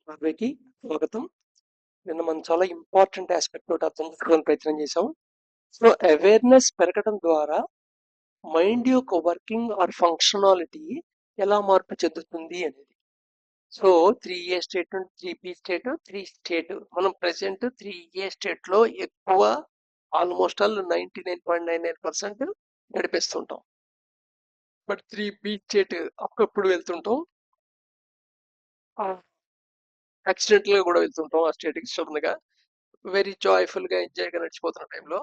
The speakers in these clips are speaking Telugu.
కి స్వాగతం. నిన్న మనం చాలా ఇంపార్టెంట్ ఆస్పెక్ట్ తోటి అర్థం చేసుకోవడానికి ప్రయత్నం చేసాం. సో అవేర్నెస్ పెరగడం ద్వారా మైండ్ యొక్క వర్కింగ్ ఆర్ ఫంక్షనాలిటీ ఎలా మార్పు చెందుతుంది అనేది. సో 3A స్టేట్ నుండి 3B స్టేట్ 3 స్టేట్ మనం ప్రెసెంట్ 3A స్టేట్ లో ఎక్కువ ఆల్మోస్ట్ ఆల్ 99.99% నడిపిస్తుంటాం. బట్ 3B స్టేట్ అప్పుడప్పుడు వెళ్తుంటాం, యాక్సిడెంటల్ గా కూడా వెళ్తుంటాం ఆ స్టేట్ కి సడన్. వెరీ జాయ్ఫుల్ గా ఎంజాయ్ గా నడిచిపోతున్న టైంలో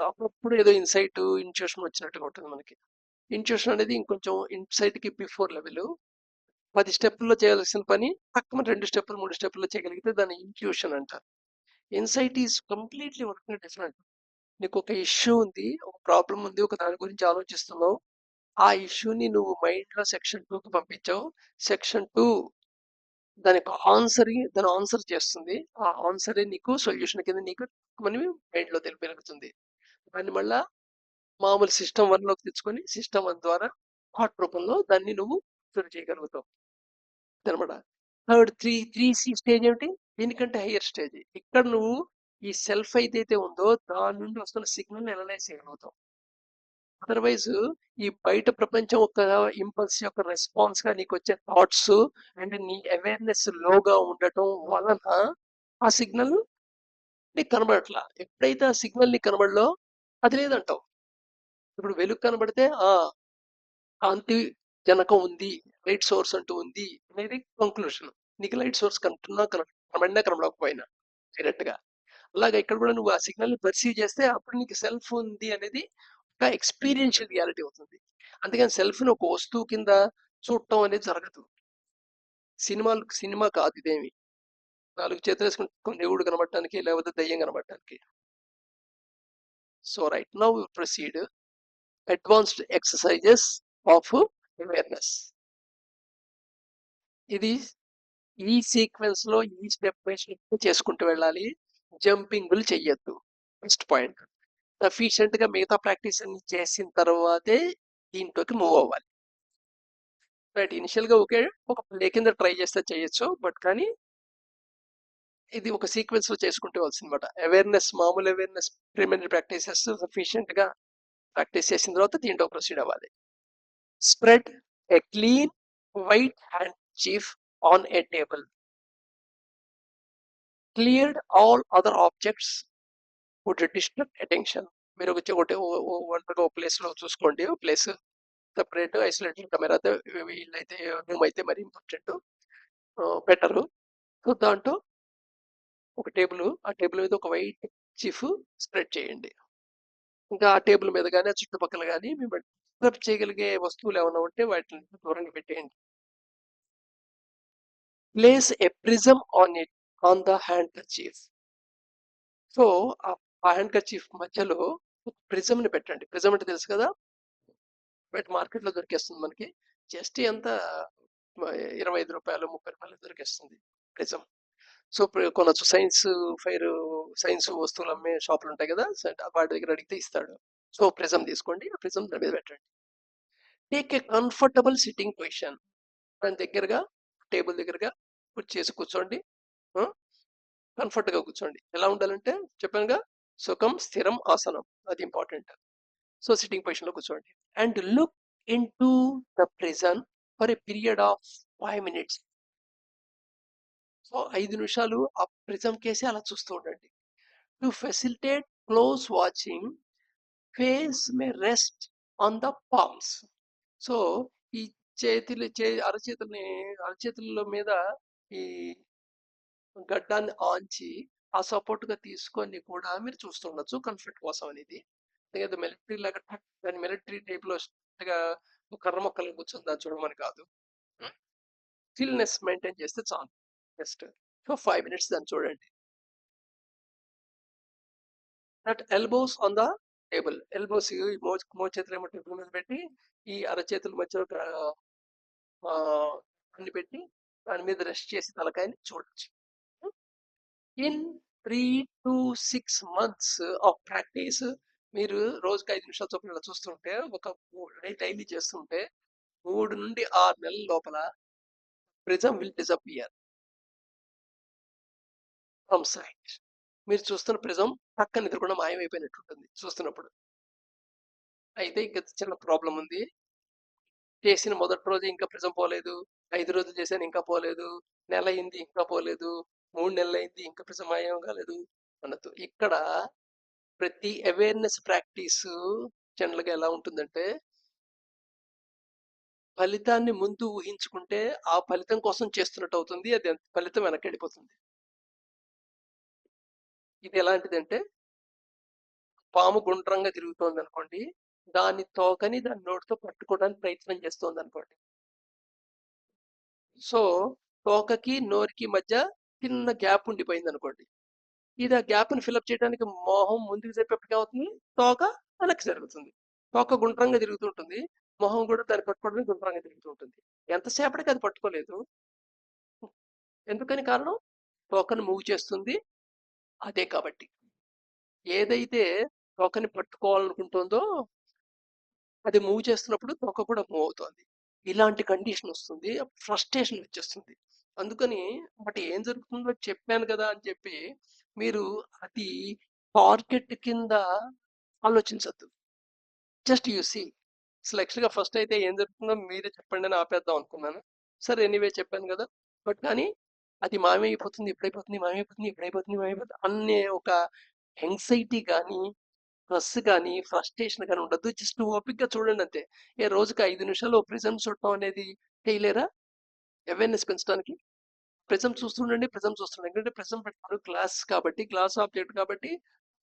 అప్పుడప్పుడు ఏదో ఇన్సైట్ ఇంట్యూషన్ వచ్చినట్టుగా ఉంటుంది మనకి. ఇంట్యూషన్ అనేది ఇంకొంచెం ఇన్సైట్ కి బిఫోర్ లెవెల్. 10 స్టెప్పుల్లో చేయాల్సిన పని తక్కువ 2 స్టెప్పులు 3 స్టెప్పుల్లో చేయగలిగితే దాన్ని ఇంట్యూషన్ అంటారు. Insight is completely working different. నీకు ఒక ఇష్యూ ఉంది, ఒక ప్రాబ్లం ఉంది, ఒక దాని గురించి ఆలోచిస్తున్నావు. ఆ ఇష్యూని నువ్వు మైండ్ లో సెక్షన్ 2 కి పంపించావు. సెక్షన్ 2 దాని ఆన్సర్ చేస్తుంది. ఆ ఆన్సరే నీకు సొల్యూషన్ కింద నీకు మనం మైండ్ లో తెలిపగలుగుతుంది. దాన్ని మళ్ళా మామూలు సిస్టమ్ 1 లోకి తెచ్చుకొని సిస్టమ్ 1 ద్వారా థాట్ రూపంలో దాన్ని నువ్వు ఫిల్ చేయగలుగుతావు అనమాట. థర్డ్ 3C స్టేజ్ ఏమిటి? దీనికంటే హయ్యర్ స్టేజ్. ఇక్కడ నువ్వు ఈ సెల్ఫ్ ఏదైతే ఉందో దాని నుండి వస్తున్న సిగ్నల్ అనలైజ్ చేయగలుగుతావు. అదర్వైజ్ ఈ బయట ప్రపంచం యొక్క ఇంపల్స్ యొక్క రెస్పాన్స్ గా నీకు వచ్చే థాట్స్ అండ్ నీ అవేర్నెస్ లోగా ఉండటం వలన ఆ సిగ్నల్ నీకు కనబడట్లా. ఎప్పుడైతే ఆ సిగ్నల్ నీకు కనబడలో అది లేదంటావు. ఇప్పుడు వెలుగు కనబడితే కాంతి జనకం ఉంది, లైట్ సోర్స్ అంటూ ఉంది అనేది కంక్లూషన్. నీకు లైట్ సోర్స్ కనబడినా కనబడకపోయినా డైరెక్ట్ గా. అలాగే ఇక్కడ కూడా నువ్వు ఆ సిగ్నల్ ని పర్సీవ్ చేస్తే అప్పుడు నీకు సెల్ఫ్ ఉంది అనేది ఒక ఎక్స్పీరియన్షియల్ రియాలిటీ అవుతుంది. అందుకని సెల్ఫ్ ని ఒక వస్తువు కింద చూడటం అనేది జరగదు. సినిమా కాదు ఇదేమి. 4 చేతులు వేసుకుని దేవుడు కనబడటానికి లేకపోతే దయ్యం కనబడటానికి. So right now proceed advanced exercises of awareness. ఇది ఈ సీక్వెన్స్ లో ఈ స్టెప్ బై స్టెప్ చేసుకుంటూ వెళ్ళాలి. జంపింగ్లు చెయ్యొద్దు. First point. సఫిషియెంట్ గా మిగతా ప్రాక్టీస్ అన్ని చేసిన తర్వాతే దీంట్లోకి మూవ్ అవ్వాలి. రైట్, ఇనిషియల్ గా ఒకే ఒక ప్లే కింద ట్రై చేస్తే చేయొచ్చు, బట్ కానీ ఇది ఒక సీక్వెన్స్ లో చేసుకుంటూ అనమాట. అవేర్నెస్, మామూలు అవేర్నెస్ ప్రిలిమినరీ ప్రాక్టీసెస్ సఫిషియెంట్ గా ప్రాక్టీస్ చేసిన తర్వాత దీంట్లో ప్రొసీడ్ అవ్వాలి. Spread a clean white handkerchief on a table. Cleared all other objects would distract attention. మీరు ఒంటరిగా ఒక ప్లేస్ లో చూసుకోండి. ఒక ప్లేస్ సెపరేట్ ఐసోలేటెడ్ కెమెరాతో, వీళ్ళైతే రూమ్ అయితే మరి ఇంపార్టెంట్ బెటర్. సో దాంట్లో ఒక టేబుల్, ఆ టేబుల్ మీద ఒక వైట్ చీఫ్ స్ప్రెడ్ చేయండి. ఇంకా ఆ టేబుల్ మీద కానీ ఆ చుట్టుపక్కల కానీ మేము డిస్టర్బ్ చేయగలిగే వస్తువులు ఏమైనా ఉంటే వాటిని దూరంగా పెట్టేయండి. Place a prism on the hand kerchief. So ఆ హ్యాండ్ కర్చీఫ్ మధ్యలో ప్రిజం ని పెట్టండి. ప్రిజం అంటే తెలుసు కదా, బయట మార్కెట్ లో దొరికేస్తుంది మనకి. జస్ట్ ఎంత 25 రూపాయలు 30 రూపాయలు దొరికేస్తుంది ప్రిజం. సో కొనొచ్చు. సైన్స్ వస్తువులు అమ్మే షాపులు ఉంటాయి కదా, వాటి దగ్గర అడిగితే ఇస్తాడు. సో ప్రిజం తీసుకోండి, ఆ ప్రిజం దాని మీద పెట్టండి. Take a comfortable sitting position. దాని దగ్గరగా టేబుల్ దగ్గరగా కూర్చోండి. కంఫర్ట్ గా కూర్చోండి. ఎలా ఉండాలంటే చెప్పానుగా, సుఖం స్థిరం ఆసనం, అది ఇంపార్టెంట్. సో సిట్టింగ్ పొజిషన్ లో కూర్చోండి. And look in to the prison for a period of 5 minutes. So 5 నిమిషాలు ఆ ప్రిజం కేసి అలా చూస్తూ ఉండండి. To facilitate close watching, face May rest on the palms. So ఈ అరచేతుల మీద ఈ గడ్డాన్ని ఆంచి ఆ సపోర్ట్ గా తీసుకొని కూడా మీరు చూస్తుండొచ్చు, కంఫర్ట్ కోసం అనేది. లేదా మిలిటరీ లాగా దాని మిలిటరీ టైప్ లో కర్ర మొక్కలు కూర్చొని దాన్ని చూడమని కాదు. స్టిల్నెస్ మెయింటైన్ చేస్తే చాలు. జస్ట్ సో 5 minutes దాన్ని చూడండి. That elbows on the table. Elbows మోచేతులు ఏమో టేబుల్ మీద పెట్టి ఈ అరచేతుల మధ్య అన్ని పెట్టి దాని మీద రెస్ట్ చేసి తలకాయని చూడొచ్చు. In 3 to 6 months of practice మీరు రోజుకి 5 నిమిషాలు చొప్పున ఇలా చూస్తుంటే, ఒక డైలీ చేస్తుంటే 3 నుండి 6 నెలల లోపల prism will disappear. From sight. మీరు చూస్తున్న ప్రిజం పక్కన ఎదురుకుండా మాయమైపోయినట్టు ఉంటుంది చూస్తున్నప్పుడు. అయితే ఇంక చిన్న ప్రాబ్లమ్ ఉంది. చేసిన మొదటి రోజు ఇంకా ప్రిజం పోలేదు. 5 రోజులు చేశాను ఇంకా పోలేదు. నెల అయింది ఇంకా పోలేదు. 3 నెలలయింది ఇంకా ప్రిజం మాయం కాలేదు అన్నట్టు. ఇక్కడ ప్రతి అవేర్‌నెస్ ప్రాక్టీసు జనరల్‌గా ఎలా ఉంటుందంటే, ఫలితాన్ని ముందు ఊహించుకుంటే ఆ ఫలితం కోసం చేస్తున్నట్టు అవుతుంది. అది ఫలితం వెనక్కెళ్ళిపోతుంది. ఇది ఎలాంటిదంటే, పాము గుండ్రంగా తిరుగుతోందనుకోండి. దాని తోకని దాని నోటితో పట్టుకోవడానికి ప్రయత్నం చేస్తోందనుకోండి. సో, తోకకి, నోరుకి మధ్య చిన్న గ్యాప్ ఉండిపోయిందనుకోండి. ఇది ఆ గ్యాప్‌ని ఫిలప్ చేయడానికి మొహం ముందుకు జరిపేప్పటికి ఏమవుతుంది? తోక వెనక్కి జరుగుతుంది. తోక గుండ్రంగా తిరుగుతూ ఉంటుంది. మొహం కూడా దాన్ని పట్టుకోవడానికి గుండ్రంగా తిరుగుతూ ఉంటుంది. ఎంతసేపటికి అది పట్టుకోలేదు. ఎందుకని కారణం? తోకను మూవ్ చేస్తుంది అదే కాబట్టి. ఏదైతే తోకని పట్టుకోవాలనుకుంటుందో అది మూవ్ చేస్తున్నప్పుడు తోక కూడా మూవ్ అవుతుంది. ఇలాంటి కండిషన్ వస్తుంది. ఫ్రస్ట్రేషన్ వచ్చేస్తుంది. అందుకని బట్ ఏం జరుగుతుందో చెప్పాను కదా అని చెప్పి మీరు అది టార్గెట్ కింద ఆలోచించద్దు. Just you see. అసలు యాక్చువల్‌గా ఫస్ట్ అయితే ఏం జరుగుతుందో మీరే చెప్పండి అని ఆపేద్దాం అనుకున్నాను. సరే ఎనీవే చెప్పాను కదా! బట్ కానీ అది మాయమైపోతుంది, ఎప్పుడైపోతుంది, మాయమైపోతుంది, ఎప్పుడైపోతుంది, మాయమైపోతుంది అనే ఒక యాంక్సైటీ గాని, స్ట్రెస్ గాని, ఫ్రస్ట్రేషన్ గాని ఉండద్దు. జస్ట్ ఓపికగా చూడండి అంతే. ఏ రోజుకి 5 నిమిషాలు ప్రిజం చూడటం అనేది చేయలేరా? అవేర్‌నెస్ పెంచడానికి? ప్రిజం చూస్తుండండి, ప్రిజం చూస్తుండండి. ఎందుకంటే ప్రిజం పెడతారు గ్లాస్ కాబట్టి, గ్లాస్ ఆబ్జెక్ట్ కాబట్టి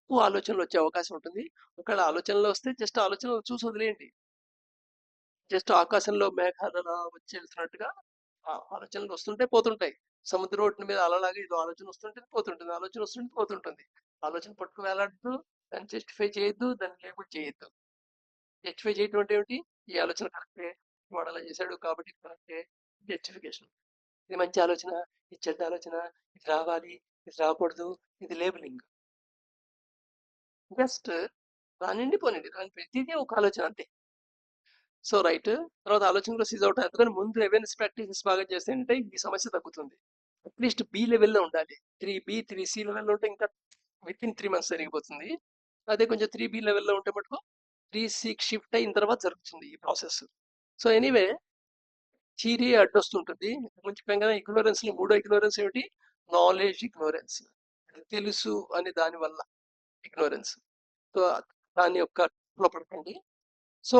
ఎక్కువ ఆలోచనలు వచ్చే అవకాశం ఉంటుంది. ఒకవేళ ఆలోచనలు వస్తే జస్ట్ ఆలోచనలు చూసి వదిలేయండి. జస్ట్ ఆకాశంలో మేఘాలు అలా వచ్చి వెళ్తున్నట్టుగా ఆలోచనలు వస్తుంటే పోతుంటాయి. సముద్రం ఒడ్డు మీద అలలాగా ఇది ఆలోచన వస్తుంటే పోతుంటుంది. ఆలోచన వస్తుంటే పోతుంటుంది. ఆలోచన పట్టుకు వేలాడుతూ దాన్ని జస్టిఫై చేయొద్దు, దాన్ని లేబుల్ చేయొద్దు. జస్టిఫై చేయటం అంటే ఏమిటి? ఈ ఆలోచన కరెక్టే, వాడు అలా చేశాడు కాబట్టి ఇది కరెక్టే. జస్టిఫికేషన్. ఇది మంచి ఆలోచన, ఇది చెడ్డ ఆలోచన, ఇది రావాలి, ఇది రాకూడదు, ఇది లేబులింగ్. జస్ట్ రానిండి పోనండి, దాని ప్రతిదీ ఒక ఆలోచన అంతే. So right. తర్వాత ఆలోచన కూడా సీజ్ అవుట్. అందుకని ముందు అవేర్నెస్ ప్రాక్టీసెస్ బాగా చేస్తే అంటే ఈ సమస్య తగ్గుతుంది. అట్లీస్ట్ బి లెవెల్లో ఉండాలి. 3B, 3C లెవెల్లో ఉంటే ఇంకా విత్ ఇన్ 3 మంత్స్ జరిగిపోతుంది. అదే కొంచెం 3B లెవెల్లో ఉంటే మటుకు 3Cకి షిఫ్ట్ అయిన తర్వాత జరుగుతుంది ఈ ప్రాసెస్. సో ఎనీవే థియరీ అడ్డొస్తుంటుంది. కొంచెం చెప్పాం కదా ఇగ్నోరెన్స్ లో మూడో ఇగ్నోరెన్స్ ఏమిటి? Knowledge ignorance. తెలుసు అనే దాని వల్ల ఇగ్నోరెన్స్. సో దాని యొక్క లో పడకండి. So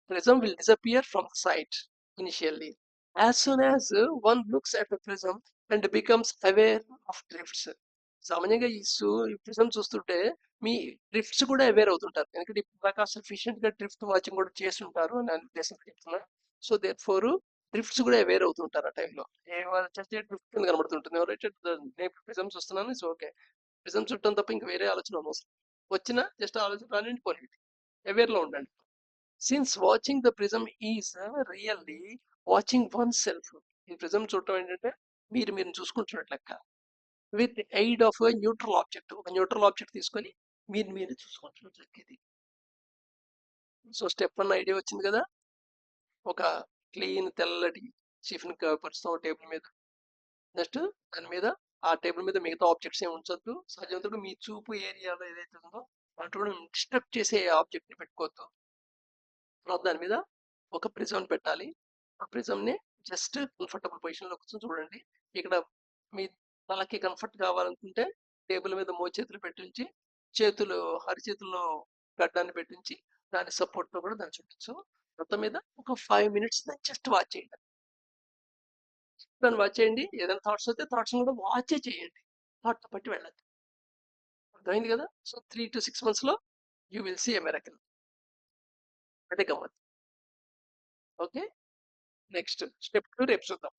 prism will disappear from the sight initially. As soon as one looks at the prism and becomes aware of drifts. సామాన్యంగా ఈ ప్రిజం చూస్తుంటే మీ డ్రిఫ్ట్స్ కూడా అవేర్ అవుతుంటారు. ఎందుకంటే ఇప్పుడు సఫిషియెంట్ గా డ్రిఫ్ట్ వాచింగ్ కూడా చేస్తుంటారు అని ఉద్దేశంతో చెప్తున్నా. సో దేర్ ఫోర్ డ్రిఫ్ట్స్ కూడా అవేర్ అవుతుంటారు ఆ టైంలో. చేస్తే డ్రిఫ్ట్ కింద కనబడుతుంటుంది. ఎవరైతే నేను ప్రిజం చూస్తున్నాను సో ఓకే ప్రిజం చుట్టం తప్ప ఇంకా వేరే ఆలోచన అనవసరం. వచ్చినా జస్ట్ ఆలోచన రానిండి పోనీ అవేర్ లో ఉండండి. Since watching the prism is really watching one self. ఈ ప్రిజం చూడటం ఏంటంటే మీరు చూసుకుంటున్నట్లు లెక్క. With aid of neutral object. ఒక న్యూట్రల్ ఆబ్జెక్ట్ తీసుకొని మీరు చూసుకుంటున్నట్లు లెక్క ఇది. సో స్టెప్ 1 ఐడియా వచ్చింది కదా. ఒక క్లీన్ తెల్లటి షిఫిన్ పరుస్తాం టేబుల్ మీద. నెక్స్ట్ దాని మీద ఆ టేబుల్ మీద మిగతా ఆబ్జెక్ట్స్ ఏమి ఉంచొద్దు. సహజంగా మీ చూపు ఏరియాలో ఏదైతే ఉందో అటువంటి డిస్టర్బ్ చేసే ఆబ్జెక్ట్ ని పెట్టుకోవద్దు. తర్వాత దాని మీద ఒక ప్రిజం పెట్టాలి. ఆ ప్రిజంని జస్ట్ కంఫర్టబుల్ పొజిషన్లో కూర్చొని చూడండి. ఇక్కడ మీ తలకి కంఫర్ట్ కావాలనుకుంటే టేబుల్ మీద మోచేతులు పెట్టించి చేతులు అరిచేతుల్లో గడ్డాన్ని పెట్టించి దాని సపోర్ట్తో కూడా దాన్ని చుట్టచ్చు. మొత్తం మీద ఒక 5 minutes జస్ట్ వాచ్ చేయండి. దాన్ని వాచ్ చేయండి. ఏదైనా థాట్స్ వస్తే థాట్స్ కూడా వాచే చేయండి. థాట్ పట్టి వెళ్ళదు. అర్థమైంది కదా. సో 3 to 6 months లో you will see a miracle. అదే గమ్మత్. ఓకే నెక్స్ట్ స్టెప్ 2 రేపు చూద్దాం.